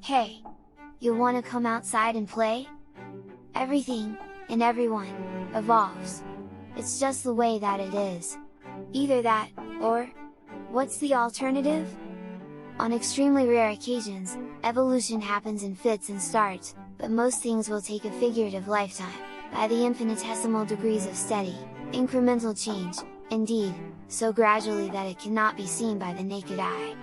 Hey! You wanna come outside and play? Everything, and everyone, evolves. It's just the way that it is. Either that, or, what's the alternative? On extremely rare occasions, evolution happens in fits and starts, but most things will take a figurative lifetime, by the infinitesimal degrees of steady, incremental change, indeed, so gradually that it cannot be seen by the naked eye.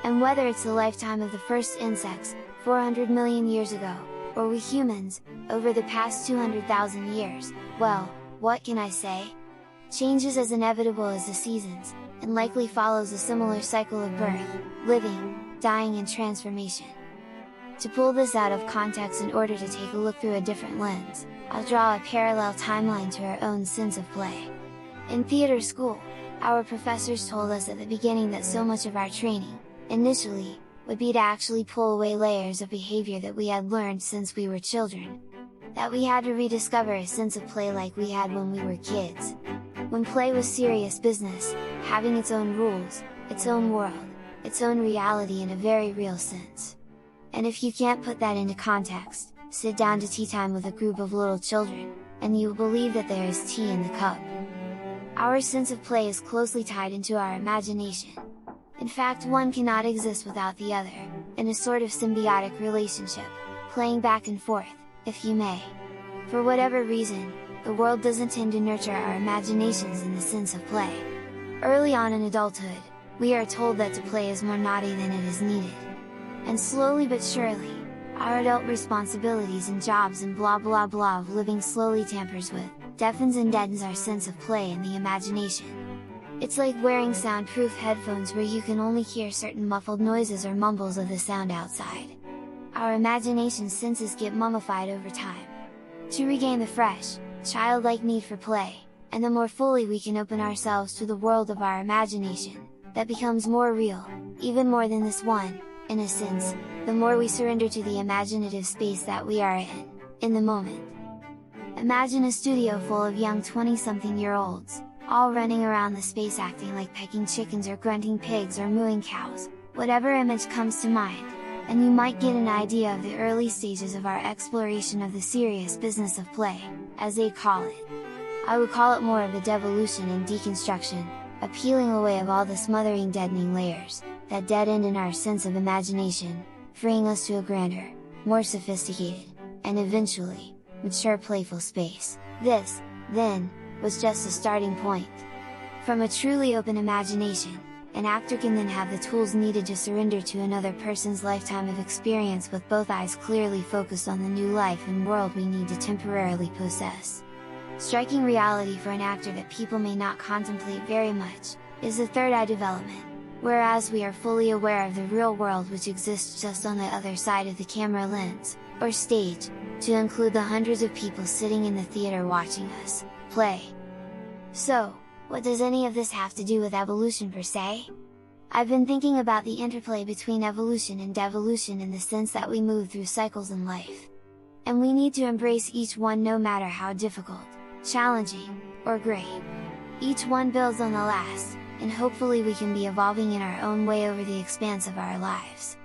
And whether it's the lifetime of the first insects, 400 million years ago, or we humans, over the past 200,000 years, well, what can I say? Change is as inevitable as the seasons, and likely follows a similar cycle of birth, living, dying and transformation. To pull this out of context in order to take a look through a different lens, I'll draw a parallel timeline to our own sense of play. In theater school, our professors told us at the beginning that so much of our training, initially, would be to actually pull away layers of behavior that we had learned since we were children. That we had to rediscover a sense of play like we had when we were kids. When play was serious business, having its own rules, its own world, its own reality in a very real sense. And if you can't put that into context, sit down to tea time with a group of little children, and you'll believe that there is tea in the cup. Our sense of play is closely tied into our imagination. In fact, one cannot exist without the other, in a sort of symbiotic relationship, playing back and forth, if you may. For whatever reason, the world doesn't tend to nurture our imaginations in the sense of play. Early on in adulthood, we are told that to play is more naughty than it is needed. And slowly but surely, our adult responsibilities and jobs and blah blah blah of living slowly tampers with, deafens and deadens our sense of play and the imagination. It's like wearing soundproof headphones where you can only hear certain muffled noises or mumbles of the sound outside. Our imagination senses get mummified over time. To regain the fresh, childlike need for play, and the more fully we can open ourselves to the world of our imagination, that becomes more real, even more than this one, in a sense, the more we surrender to the imaginative space that we are in the moment. Imagine a studio full of young 20-something-year-olds, all running around the space acting like pecking chickens or grunting pigs or mooing cows, whatever image comes to mind, and you might get an idea of the early stages of our exploration of the serious business of play, as they call it. I would call it more of a devolution and deconstruction, a peeling away of all the smothering deadening layers, that dead end in our sense of imagination, freeing us to a grander, more sophisticated, and eventually, mature playful space. This, then, was just a starting point. From a truly open imagination, an actor can then have the tools needed to surrender to another person's lifetime of experience with both eyes clearly focused on the new life and world we need to temporarily possess. Striking reality for an actor that people may not contemplate very much, is the third eye development, whereas we are fully aware of the real world which exists just on the other side of the camera lens, or stage, to include the hundreds of people sitting in the theater watching us play. So, what does any of this have to do with evolution per se? I've been thinking about the interplay between evolution and devolution in the sense that we move through cycles in life. And we need to embrace each one no matter how difficult, challenging, or great. Each one builds on the last, and hopefully we can be evolving in our own way over the expanse of our lives.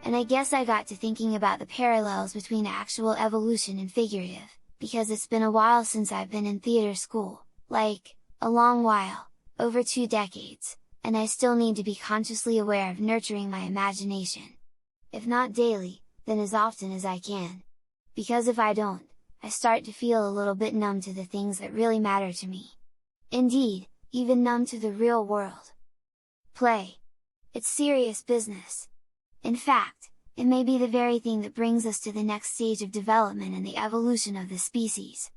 And I guess I got to thinking about the parallels between actual evolution and figurative, because it's been a while since I've been in theater school, like, a long while, over 2 decades, and I still need to be consciously aware of nurturing my imagination. If not daily, then as often as I can. Because if I don't, I start to feel a little bit numb to the things that really matter to me. Indeed, even numb to the real world. Play. It's serious business. In fact, it may be the very thing that brings us to the next stage of development in the evolution of the species.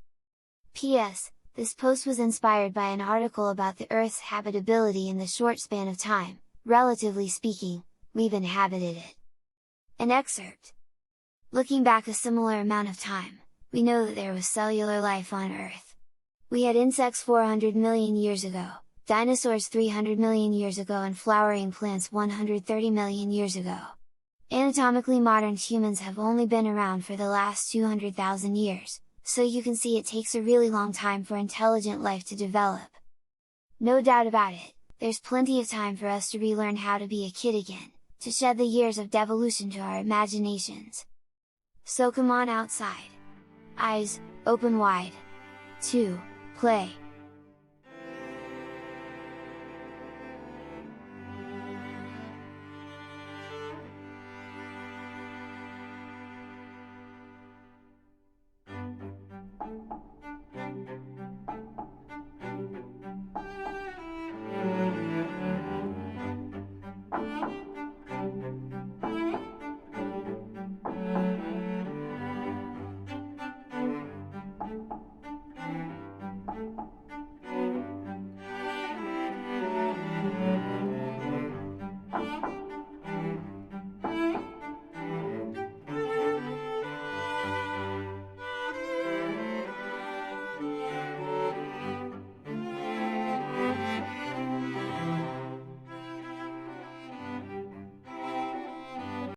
P.S. This post was inspired by an article about the Earth's habitability in the short span of time, relatively speaking, we've inhabited it. An excerpt. Looking back a similar amount of time, we know that there was cellular life on Earth. We had insects 400 million years ago, dinosaurs 300 million years ago and flowering plants 130 million years ago. Anatomically modern humans have only been around for the last 200,000 years, so you can see it takes a really long time for intelligent life to develop. No doubt about it, there's plenty of time for us to relearn how to be a kid again, to shed the years of devolution to our imaginations. So come on outside! Eyes, open wide! To play!